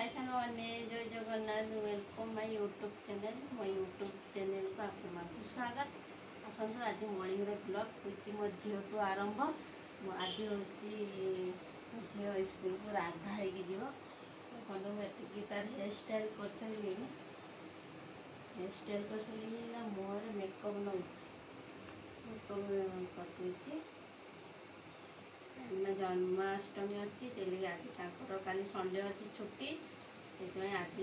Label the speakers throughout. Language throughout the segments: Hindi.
Speaker 1: हाय सांग मैंने जय Jagannath welcome my YouTube channel मो यूट्यूब चैनल को आप स्वागत आसतु आज मॉर्निंग ब्लॉग हूँ मो झीठू आरंभ आज हूँ झी स्कूल को राधा होगी जी तार हेयर स्टाइल कर सारे हेयर स्टाइल कर सारे ना मुहर मेकअप नौ मेकअप कटुची जन्माष्टमी अच्छी से आज काली संडे अच्छी छुट्टी से आज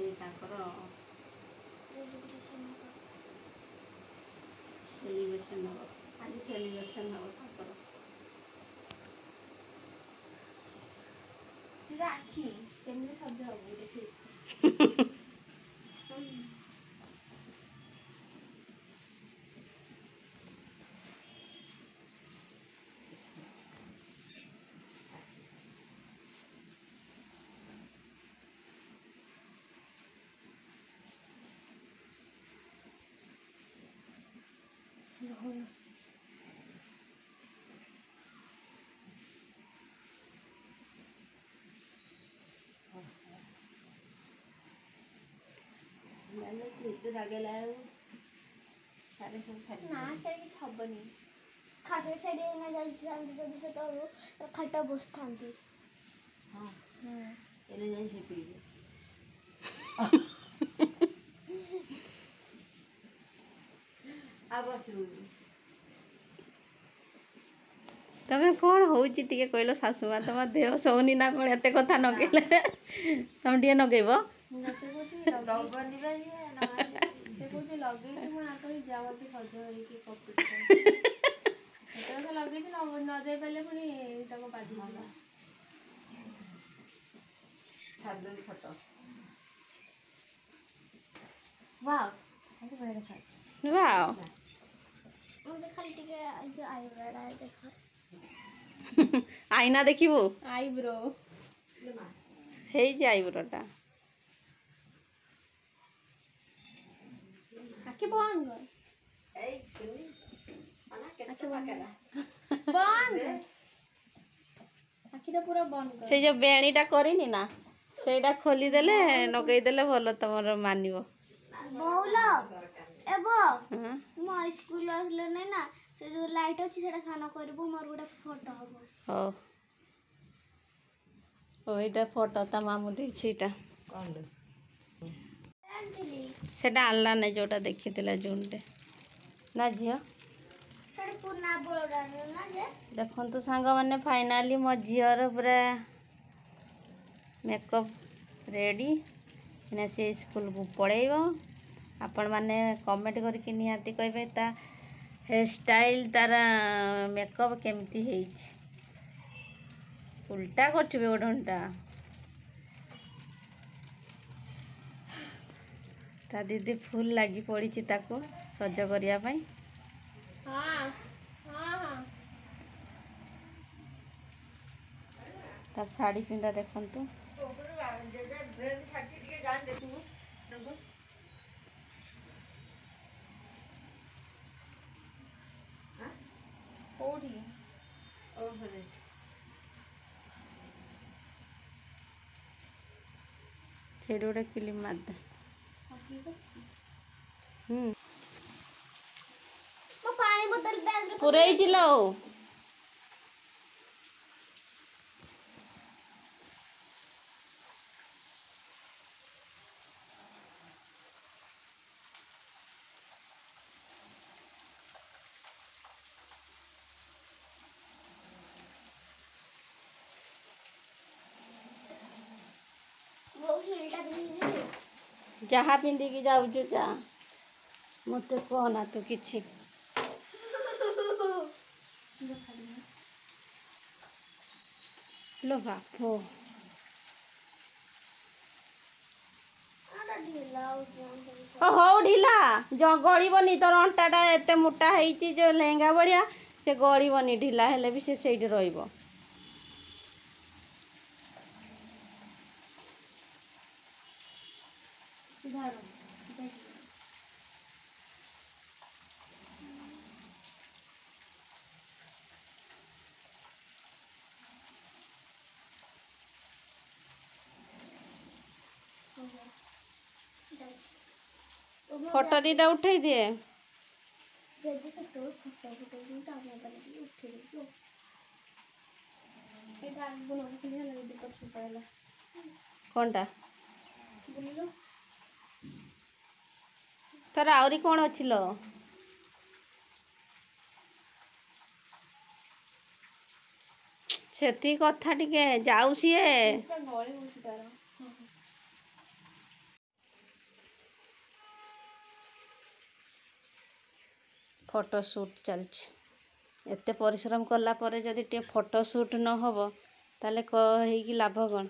Speaker 1: सेलिब्रेशन हम आज सेलिब्रेशन हम राखी सेमती सज हम देखिए
Speaker 2: खाटे साइड जल्दी से तो खटा बसता
Speaker 1: हाँ एने जाई से पी आ बस
Speaker 3: तमें कौन हो कहल शाशुमा तुम देह शोनी ना कौन एत कथा नगेले तुम टे नगेब आईना देखिबू
Speaker 2: आईब्रो
Speaker 3: हे आईब्रोटा
Speaker 2: आखि बंद आखिटा पूरा बंद
Speaker 3: से जो बेणीटा करनी ना सेटा खोलीदेले नगईदेले भल तुम मानिब
Speaker 2: मो स्कूल आसले नहीं ना से जो लाइट अच्छी सेटा सान करबो मोर गोटे फोटो हबो
Speaker 3: हो ओ एटा फोटो ता मामू देछि एटा सेटा आनला नै जोटा देखितिला जूनटे ना झियो
Speaker 2: सेटा पुना बोलडा ना जे
Speaker 3: देखंतु सांग माने फाइनली मो झियर पूरा मेकअप रेडी ने से स्कूल को पढ़ेइबो आपण माने कमेंट करके निहाती कहबे ता हेयर स्टाइल तार मेकअप केमती हेछि उल्टा करछबे ओढंटा ता दीदी फुल लगी पड़ी ताको सज करिया पई
Speaker 2: हां हां हां
Speaker 3: तार साड़ी पिंदा देखंतु
Speaker 2: कोठी
Speaker 3: सेड गोटे क्लिप मार दे
Speaker 2: मो पानी बोतल बैग रे
Speaker 3: पुरई जिलो
Speaker 2: वो हिलटा भी
Speaker 3: जहाँ पिंधिकी जाऊचु जा मत कहना तू किछि लो बापो हो ढिला जो गड़बनी तोर अंटाटा एत मोटा है जो लेहंगा बढ़िया से गड़बनी ढिला हेले भी से रहिबो फोटो दीटा उठे दिए
Speaker 2: जेजे से तो फोटो फोटो दिन तो आपने बने की उठे दो एटा बोलो के लिए लगे दीपक से पहला
Speaker 3: कौनटा
Speaker 2: बोलो
Speaker 3: तार आउरी कौन अच्छी लो सेती कथा टिके जाऊ सीए
Speaker 2: इसका गळे होची तारा
Speaker 3: फोटो शूट चलछि एते परिश्रम कला परे जदि टे फोटो शूट न होबो ताले हेकी लाभ कौन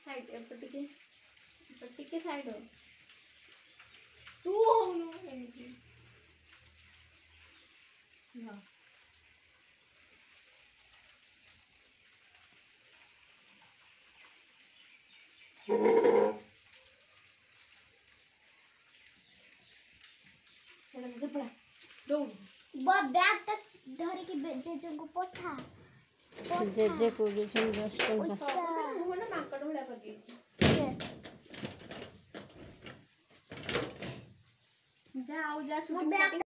Speaker 2: साइड पट्टी के साइड हो तू हो नो एमजी हां बैग तक धरे की जेजे को पठा
Speaker 3: जेजे पोजीशन 10 टका
Speaker 2: वो ना माकड़ उड़ा कर दी जा आओ जा शूटिंग